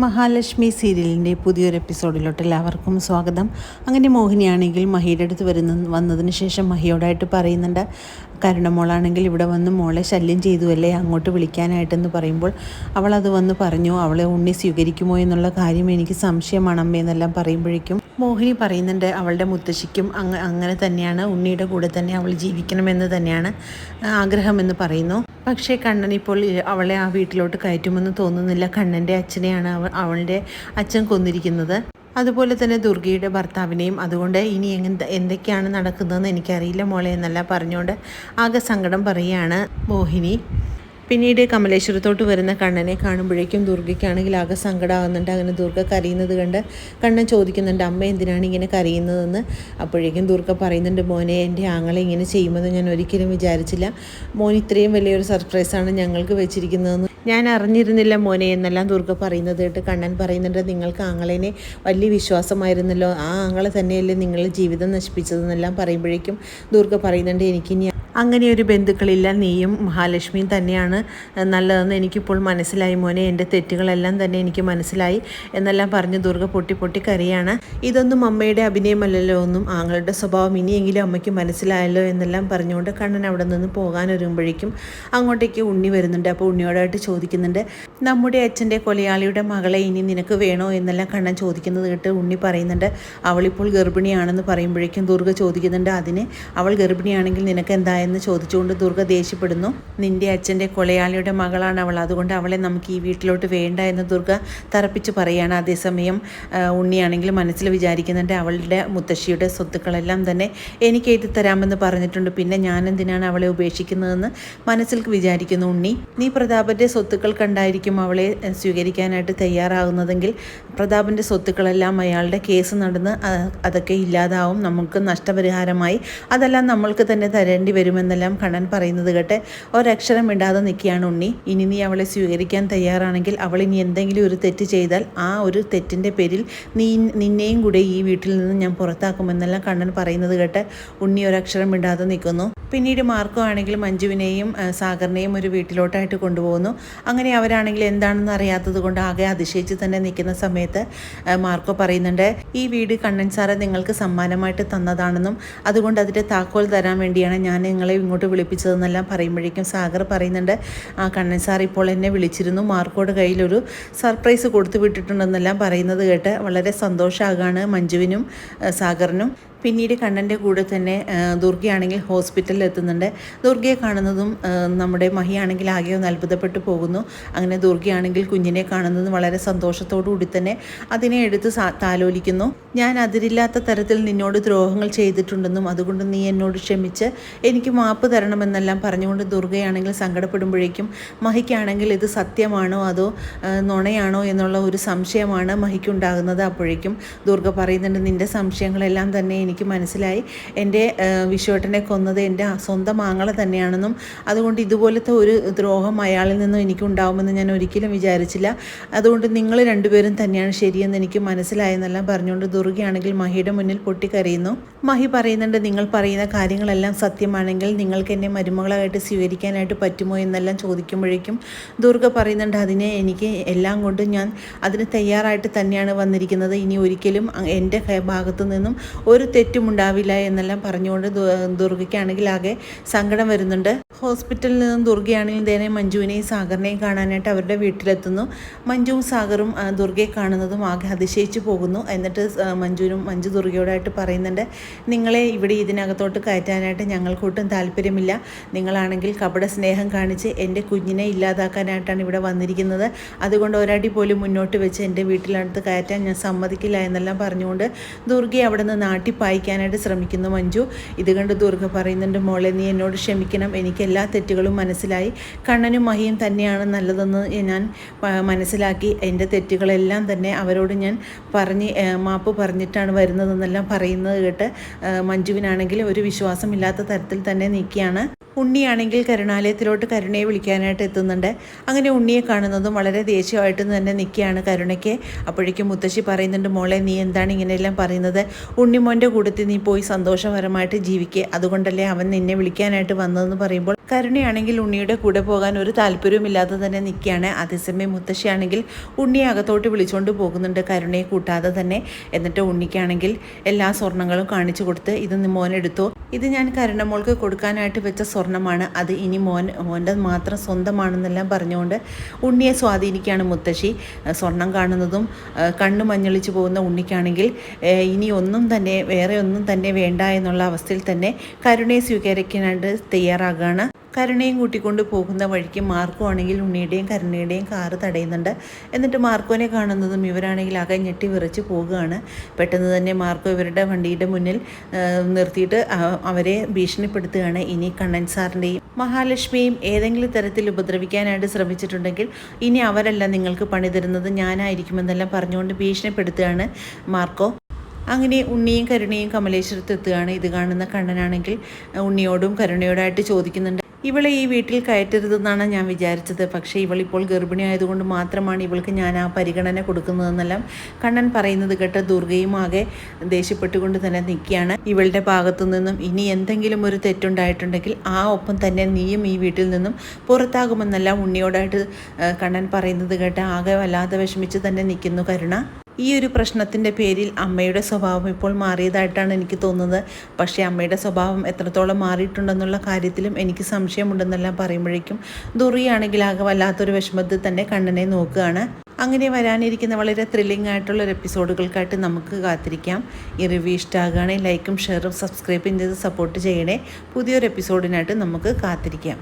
മഹാലക്ഷ്മി സീരിയലിൻ്റെ പുതിയൊരു എപ്പിസോഡിലോട്ട് എല്ലാവർക്കും സ്വാഗതം. അങ്ങനെ മോഹിനിയാണെങ്കിൽ മഹിയുടെ അടുത്ത് വന്നതിന് ശേഷം മഹിയോടായിട്ട് പറയുന്നുണ്ട്, കരുണമോളാണെങ്കിൽ ഇവിടെ വന്ന് മോളെ ശല്യം ചെയ്തുവല്ലേ അങ്ങോട്ട് വിളിക്കാനായിട്ടെന്ന് പറയുമ്പോൾ അവൾ അത് വന്ന് പറഞ്ഞു, അവളെ ഉണ്ണി സ്വീകരിക്കുമോ എന്നുള്ള കാര്യം എനിക്ക് സംശയമാണ് അമ്മയെന്നെല്ലാം പറയുമ്പോഴേക്കും മോഹിനി പറയുന്നുണ്ട്, അവളുടെ മുത്തശ്ശിക്കും അങ്ങനെ തന്നെയാണ്, ഉണ്ണിയുടെ കൂടെ തന്നെ അവൾ ജീവിക്കണമെന്ന് തന്നെയാണ് ആഗ്രഹമെന്ന് പറയുന്നു. പക്ഷേ കണ്ണൻ ഇപ്പോൾ അവളെ ആ വീട്ടിലോട്ട് കയറ്റുമെന്ന് തോന്നുന്നില്ല. കണ്ണൻ്റെ അച്ഛനെയാണ് അവളുടെ അച്ഛൻ കൊന്നിരിക്കുന്നത്, അതുപോലെ തന്നെ ദുർഗയുടെ ഭർത്താവിനെയും. അതുകൊണ്ട് ഇനി എന്തൊക്കെയാണ് നടക്കുന്നതെന്ന് എനിക്കറിയില്ല മോളെ എന്നല്ല പറഞ്ഞുകൊണ്ട് ആകെ സങ്കടം പറയുകയാണ് മോഹിനി. പിന്നീട് കമലേശ്വരത്തോട്ട് വരുന്ന കണ്ണനെ കാണുമ്പോഴേക്കും ദുർഗയ്ക്കാണെങ്കിൽ ആകെ സങ്കടമാകുന്നുണ്ട്. അങ്ങനെ ദുർഗ കരയുന്നത് കണ്ട് കണ്ണൻ ചോദിക്കുന്നുണ്ട്, അമ്മ എന്തിനാണ് ഇങ്ങനെ കരയുന്നതെന്ന്. അപ്പോഴേക്കും ദുർഗ പറയുന്നുണ്ട്, മോനെ എൻ്റെ ആങ്ങളെ ഇങ്ങനെ ചെയ്യുമെന്ന് ഞാൻ ഒരിക്കലും വിചാരിച്ചില്ല. മോൻ ഇത്രയും വലിയൊരു സർപ്രൈസാണ് ഞങ്ങൾക്ക് വെച്ചിരിക്കുന്നതെന്ന് ഞാൻ അറിഞ്ഞിരുന്നില്ല മോനെ എന്നെല്ലാം ദുർഗ പറയുന്നത് കേട്ട് കണ്ണൻ പറയുന്നുണ്ട്, നിങ്ങൾക്ക് ആങ്ങളേനെ വലിയ വിശ്വാസമായിരുന്നല്ലോ, ആ ആങ്ങളെ തന്നെയല്ലേ നിങ്ങളുടെ ജീവിതം നശിപ്പിച്ചതെന്നെല്ലാം പറയുമ്പോഴേക്കും ദുർഗ പറയുന്നുണ്ട്, എനിക്കിനി അങ്ങനെയൊരു ബന്ധുക്കളില്ല, നീയും മഹാലക്ഷ്മിയും തന്നെയാണ് നല്ലതെന്ന് എനിക്കിപ്പോൾ മനസ്സിലായി മോനെ, എൻ്റെ തെറ്റുകളെല്ലാം തന്നെ എനിക്ക് മനസ്സിലായി എന്നെല്ലാം പറഞ്ഞ് ദുർഗ പൊട്ടി കരയാണ്. ഇതൊന്നും അമ്മയുടെ അഭിനയമല്ലല്ലോ, ഒന്നും ആങ്ങളുടെ സ്വഭാവം ഇനിയെങ്കിലും അമ്മയ്ക്ക് മനസ്സിലായല്ലോ എന്നെല്ലാം പറഞ്ഞുകൊണ്ട് കണ്ണൻ അവിടെ നിന്ന് പോകാനൊരുങ്ങുമ്പോഴേക്കും അങ്ങോട്ടേക്ക് ഉണ്ണി വരുന്നുണ്ട്. അപ്പോൾ ഉണ്ണിയോടായിട്ട് ചോദിക്കുന്നുണ്ട്, നമ്മുടെ അച്ഛൻ്റെ കൊലയാളിയുടെ മകളെ ഇനി നിനക്ക് വേണോ എന്നെല്ലാം കണ്ണൻ ചോദിക്കുന്നത് കേട്ട് ഉണ്ണി പറയുന്നുണ്ട്, അവളിപ്പോൾ ഗർഭിണിയാണെന്ന് പറയുമ്പോഴേക്കും ദുർഗ ചോദിക്കുന്നുണ്ട്, അതിന് അവൾ ഗർഭിണിയാണെങ്കിൽ നിനക്ക് എന്തായെന്ന് ചോദിച്ചുകൊണ്ട് ദുർഗ ദേഷ്യപ്പെടുന്നു. നിന്റെ അച്ഛൻ്റെ കൊലയാളിയുടെ മകളാണ് അവൾ, അതുകൊണ്ട് അവളെ നമുക്ക് ഈ വീട്ടിലോട്ട് വേണ്ട എന്ന് ദുർഗ തറപ്പിച്ച് പറയുകയാണ്. അതേസമയം ഉണ്ണിയാണെങ്കിൽ മനസ്സിൽ വിചാരിക്കുന്നുണ്ട്, അവളുടെ മുത്തശ്ശിയുടെ സ്വത്തുക്കളെല്ലാം തന്നെ എനിക്ക് എഴുതി തരാമെന്ന് പറഞ്ഞിട്ടുണ്ട്, പിന്നെ ഞാൻ എന്തിനാണ് അവളെ ഉപേക്ഷിക്കുന്നതെന്ന് മനസ്സിൽ വിചാരിക്കുന്നു ഉണ്ണി. നീ പ്രതാപൻ്റെ സ്വത്തുക്കൾ കണ്ടായിരിക്കും അവളെ സ്വീകരിക്കാനായിട്ട് തയ്യാറാകുന്നതെങ്കിൽ പ്രതാപൻ്റെ സ്വത്തുക്കളെല്ലാം അയാളുടെ കേസ് നടന്ന് അതൊക്കെ ഇല്ലാതാവും, നമുക്ക് നഷ്ടപരിഹാരമായി അതെല്ലാം നമ്മൾക്ക് തന്നെ തരേണ്ടി വരുമെന്നെല്ലാം കണ്ണൻ പറയുന്നത് കേട്ട് ഒരക്ഷരം ഇടാതെ നിൽക്കുകയാണ് ഉണ്ണി. ഇനി നീ അവളെ സ്വീകരിക്കാൻ തയ്യാറാണെങ്കിൽ അവൾ ഇനി എന്തെങ്കിലും ഒരു തെറ്റ് ചെയ്താൽ ആ ഒരു തെറ്റിൻ്റെ പേരിൽ നിന്നെയും കൂടെ ഈ വീട്ടിൽ നിന്ന് ഞാൻ പുറത്താക്കുമെന്നെല്ലാം കണ്ണൻ പറയുന്നത് കേട്ട് ഉണ്ണി ഒരക്ഷരം ഇടാതെ നിൽക്കുന്നു. പിന്നീട് മാർക്കോ ആണെങ്കിൽ മഞ്ജുവിനെയും സാഗറിനെയും ഒരു വീട്ടിലോട്ടായിട്ട് കൊണ്ടുപോകുന്നു. അങ്ങനെ അവരാണെങ്കിൽ എന്താണെന്ന് അറിയാത്തത് കൊണ്ട് ആകെ അതിശയിച്ച് തന്നെ നിൽക്കുന്ന സമയത്ത് മാർക്കോ പറയുന്നുണ്ട്, ഈ വീട് കണ്ണൻ സാറെ നിങ്ങൾക്ക് സമ്മാനമായിട്ട് തന്നതാണെന്നും അതുകൊണ്ട് അതിൻ്റെ താക്കോൽ തരാൻ വേണ്ടിയാണ് ഞാൻ നിങ്ങളെ ഇങ്ങോട്ട് വിളിപ്പിച്ചതെന്നെല്ലാം പറയുമ്പോഴേക്കും സാഗർ പറയുന്നുണ്ട്, കണ്ണൻ സാർ ഇപ്പോൾ എന്നെ വിളിച്ചിരുന്നു, മാർക്കോയുടെ കയ്യിലൊരു സർപ്രൈസ് കൊടുത്തു വിട്ടിട്ടുണ്ടെന്നെല്ലാം പറയുന്നത് കേട്ട് വളരെ സന്തോഷമാകാണ് മഞ്ജുവിനും സാഗറിനും. പിന്നീട് കണ്ണൻ്റെ കൂടെ തന്നെ ദുർഗയാണെങ്കിൽ ഹോസ്പിറ്റലിൽ എത്തുന്നുണ്ട്. ദുർഗയെ കാണുന്നതും നമ്മുടെ മഹിയാണെങ്കിൽ ആകെ ഒന്ന് അത്ഭുതപ്പെട്ടു പോകുന്നു. അങ്ങനെ ദുർഗയാണെങ്കിൽ കുഞ്ഞിനെ കാണുന്നതും വളരെ സന്തോഷത്തോടു കൂടി തന്നെ അതിനെ എടുത്ത് താലോലിക്കുന്നു. ഞാൻ അതിരില്ലാത്ത തരത്തിൽ നിന്നോട് ദ്രോഹങ്ങൾ ചെയ്തിട്ടുണ്ടെന്നും അതുകൊണ്ട് നീ എന്നോട് ക്ഷമിച്ച് എനിക്ക് മാപ്പ് തരണമെന്നെല്ലാം പറഞ്ഞുകൊണ്ട് ദുർഗയാണെങ്കിൽ സങ്കടപ്പെടുമ്പോഴേക്കും മഹിക്കാണെങ്കിൽ ഇത് സത്യമാണോ അതോ നുണയാണോ എന്നുള്ള ഒരു സംശയമാണ് മഹിക്കുണ്ടാകുന്നത്. അപ്പോഴേക്കും ദുർഗ പറയുന്നുണ്ട്, നിൻ്റെ സംശയങ്ങളെല്ലാം തന്നെ എനിക്ക് മനസ്സിലായി, എൻ്റെ വിശ്വേട്ടനെ കൊന്നത് എൻ്റെ സ്വന്തം ആങ്ങളെ തന്നെയാണെന്നും അതുകൊണ്ട് ഇതുപോലത്തെ ഒരു ദ്രോഹം അയാളിൽ നിന്നും എനിക്കുണ്ടാവുമെന്ന് ഞാൻ ഒരിക്കലും വിചാരിച്ചില്ല, അതുകൊണ്ട് നിങ്ങൾ രണ്ടുപേരും തന്നെയാണ് ശരിയെന്ന് എനിക്ക് മനസ്സിലായെന്നെല്ലാം പറഞ്ഞുകൊണ്ട് ദുർഗയാണെങ്കിൽ മഹിയുടെ മുന്നിൽ പൊട്ടിക്കരയുന്നു. മഹി പറയുന്നുണ്ട്, നിങ്ങൾ പറയുന്ന കാര്യങ്ങളെല്ലാം സത്യമാണെങ്കിൽ നിങ്ങൾക്ക് എന്നെ മരുമകളായിട്ട് സ്വീകരിക്കാനായിട്ട് പറ്റുമോ എന്നെല്ലാം ചോദിക്കുമ്പോഴേക്കും ദുർഗ പറയുന്നുണ്ട്, അതിനെ എനിക്ക് എല്ലാം കൊണ്ടും ഞാൻ അതിന് തയ്യാറായിട്ട് തന്നെയാണ് വന്നിരിക്കുന്നത്, ഇനി ഒരിക്കലും എൻ്റെ ഭാഗത്തു നിന്നും ഒരു തെറ്റുമുണ്ടാവില്ല എന്നെല്ലാം പറഞ്ഞുകൊണ്ട് ദുർഗയ്ക്കാണെങ്കിൽ ആകെ സങ്കടം വരുന്നുണ്ട്. ഹോസ്പിറ്റലിൽ നിന്നും ദുർഗയാണെങ്കിൽ ഇതേ മഞ്ജുവിനെയും സാഗറിനെയും കാണാനായിട്ട് അവരുടെ വീട്ടിലെത്തുന്നു. മഞ്ജുവും സാഗറും ദുർഗയെ കാണുന്നതും ആകെ അതിശയിച്ചു പോകുന്നു. എന്നിട്ട് മഞ്ജു ദുർഗയോടായിട്ട് പറയുന്നുണ്ട്, നിങ്ങളെ ഇവിടെ ഇതിനകത്തോട്ട് കയറ്റാനായിട്ട് ഞങ്ങൾക്കൊട്ടും താല്പര്യമില്ല, നിങ്ങളാണെങ്കിൽ കപട സ്നേഹം കാണിച്ച് എൻ്റെ കുഞ്ഞിനെ ഇല്ലാതാക്കാനായിട്ടാണ് ഇവിടെ വന്നിരിക്കുന്നത്, അതുകൊണ്ട് ഒരടി പോലും മുന്നോട്ട് വെച്ച് എൻ്റെ വീട്ടിലടുത്ത് കയറ്റാൻ ഞാൻ സമ്മതിക്കില്ല എന്നെല്ലാം പറഞ്ഞുകൊണ്ട് ദുർഗയെ അവിടെ നിന്ന് പായിക്കാനായിട്ട് ശ്രമിക്കുന്നു മഞ്ജു. ഇത് കണ്ട് ദുർഗ പറയുന്നുണ്ട്, മോളെ നീ എന്നോട് ക്ഷമിക്കണം, എനിക്ക് എല്ലാ തെറ്റുകളും മനസ്സിലായി, കണ്ണനും മഹിയും തന്നെയാണ് നല്ലതെന്ന് ഞാൻ മനസ്സിലാക്കി, എൻ്റെ തെറ്റുകളെല്ലാം തന്നെ അവരോട് ഞാൻ മാപ്പ് പറഞ്ഞിട്ടാണ് വരുന്നതെന്നെല്ലാം പറയുന്നത് കേട്ട് മഞ്ജുവിനാണെങ്കിൽ ഒരു വിശ്വാസമില്ലാത്ത തരത്തിൽ തന്നെ നിൽക്കുകയാണ്. ഉണ്ണിയാണെങ്കിൽ കരുണാലയത്തിലോട്ട് കരുണയെ വിളിക്കാനായിട്ട് എത്തുന്നുണ്ട്. അങ്ങനെ ഉണ്ണിയെ കാണുന്നതും വളരെ ദേഷ്യമായിട്ട് തന്നെ നിൽക്കുകയാണ് കരുണയ്ക്ക്. അപ്പോഴേക്കും മുത്തശ്ശി പറയുന്നുണ്ട്, മോളെ നീ എന്താണ് ഇങ്ങനെയെല്ലാം പറയുന്നത്? ഉണ്ണിമോൻ്റെ കൂട്ടത്തിൽ നീ പോയി സന്തോഷപരമായിട്ട് ജീവിക്കുക, അതുകൊണ്ടല്ലേ അവൻ നിന്നെ വിളിക്കാനായിട്ട് വന്നതെന്ന് പറയുമ്പോൾ കരുണയാണെങ്കിൽ ഉണ്ണിയുടെ കൂടെ പോകാൻ ഒരു താല്പര്യവുമില്ലാതെ തന്നെ നിൽക്കുകയാണ്. അതേസമയം മുത്തശ്ശിയാണെങ്കിൽ ഉണ്ണിയെ അകത്തോട്ട് വിളിച്ചുകൊണ്ട് പോകുന്നുണ്ട്, കരുണയെ കൂട്ടാതെ തന്നെ. എന്നിട്ട് ഉണ്ണിക്കാണെങ്കിൽ എല്ലാ സ്വർണ്ണങ്ങളും കാണിച്ചു കൊടുത്ത് ഇത് മോനെടുത്തോ, ഇത് ഞാൻ കരുണമോൾക്ക് കൊടുക്കാനായിട്ട് വെച്ച സ്വർണ്ണമാണ്, അത് ഇനി മോൻ്റെ മാത്രം സ്വന്തമാണെന്നെല്ലാം പറഞ്ഞുകൊണ്ട് ഉണ്ണിയെ സ്വാധീനിക്കുകയാണ് മുത്തശ്ശി. സ്വർണം കാണുന്നതും കണ്ണു മഞ്ഞളിച്ചു പോകുന്ന ഉണ്ണിക്കാണെങ്കിൽ ഇനി ഒന്നും തന്നെ വേറെ ഒന്നും തന്നെ വേണ്ട എന്നുള്ള അവസ്ഥയിൽ തന്നെ കരുണയെ സ്വീകരിക്കാനായിട്ട് തയ്യാറാകുകയാണ്. കരുണയും കൂട്ടിക്കൊണ്ട് പോകുന്ന വഴിക്ക് മാർക്കോ ആണെങ്കിൽ ഉണ്ണിയുടെയും കരുണയുടെയും കാറ് തടയുന്നുണ്ട്. എന്നിട്ട് മാർക്കോനെ കാണുന്നതും ഇവരാണെങ്കിൽ ആകെ ഞെട്ടി വിറച്ച് പോകുകയാണ്. പെട്ടെന്ന് തന്നെ മാർക്കോ ഇവരുടെ വണ്ടിയുടെ മുന്നിൽ നിർത്തിയിട്ട് അവരെ ഭീഷണിപ്പെടുത്തുകയാണ്. ഇനി കണ്ണൻ സാറിൻ്റെയും മഹാലക്ഷ്മിയും ഏതെങ്കിലും തരത്തിൽ ഉപദ്രവിക്കാനായിട്ട് ശ്രമിച്ചിട്ടുണ്ടെങ്കിൽ ഇനി അവരല്ല നിങ്ങൾക്ക് പണി തരുന്നത്, ഞാനായിരിക്കുമെന്നെല്ലാം പറഞ്ഞുകൊണ്ട് ഭീഷണിപ്പെടുത്തുകയാണ് മാർക്കോ. അങ്ങനെ ഉണ്ണിയും കരുണയും കമലേശ്വരത്ത് എത്തുകയാണ്. ഇത് കാണുന്ന കണ്ണനാണെങ്കിൽ ഉണ്ണിയോടും കരുണയോടായിട്ട് ചോദിക്കുന്നുണ്ട്, ഇവളെ ഈ വീട്ടിൽ കയറ്റരുതെന്നാണ് ഞാൻ വിചാരിച്ചത്, പക്ഷേ ഇവളിപ്പോൾ ഗർഭിണി ആയതുകൊണ്ട് മാത്രമാണ് ഇവൾക്ക് ഞാൻ ആ പരിഗണന കൊടുക്കുന്നതെന്നെല്ലാം കണ്ണൻ പറയുന്നത് കേട്ട് ദുർഗയും ആകെ ദേഷ്യപ്പെട്ടുകൊണ്ട് തന്നെ നിൽക്കുകയാണ്. ഇവളുടെ ഭാഗത്തു നിന്നും ഇനി എന്തെങ്കിലും ഒരു തെറ്റുണ്ടായിട്ടുണ്ടെങ്കിൽ ആ ഒപ്പം തന്നെ നീയും ഈ വീട്ടിൽ നിന്നും പുറത്താകുമെന്നെല്ലാം ഉണ്ണിയോടായിട്ട് കണ്ണൻ പറയുന്നത് കേട്ട് ആകെ വല്ലാതെ വിഷമിച്ച് തന്നെ നിൽക്കുന്നു കരുണ. ഈ ഒരു പ്രശ്നത്തിൻ്റെ പേരിൽ അമ്മയുടെ സ്വഭാവം ഇപ്പോൾ മാറിയതായിട്ടാണ് എനിക്ക് തോന്നുന്നത്. പക്ഷേ അമ്മയുടെ സ്വഭാവം എത്രത്തോളം മാറിയിട്ടുണ്ടെന്നുള്ള കാര്യത്തിലും എനിക്ക് സംശയമുണ്ടെന്നെല്ലാം പറയുമ്പോഴേക്കും ദുറിയാണെങ്കിൽ ആകെ വല്ലാത്തൊരു വിഷമത്തിൽ തന്നെ കണ്ണനെ നോക്കുകയാണ്. അങ്ങനെ വരാനിരിക്കുന്ന വളരെ ത്രില്ലിംഗ് ആയിട്ടുള്ളൊരു എപ്പിസോഡുകൾക്കായിട്ട് നമുക്ക് കാത്തിരിക്കാം. ഈ റിവ്യൂ ഇഷ്ടമാകുകയാണെങ്കിൽ ലൈക്കും ഷെയറും സബ്സ്ക്രൈബും ചെയ്ത് സപ്പോർട്ട് ചെയ്യണേ. പുതിയൊരു എപ്പിസോഡിനായിട്ട് നമുക്ക് കാത്തിരിക്കാം.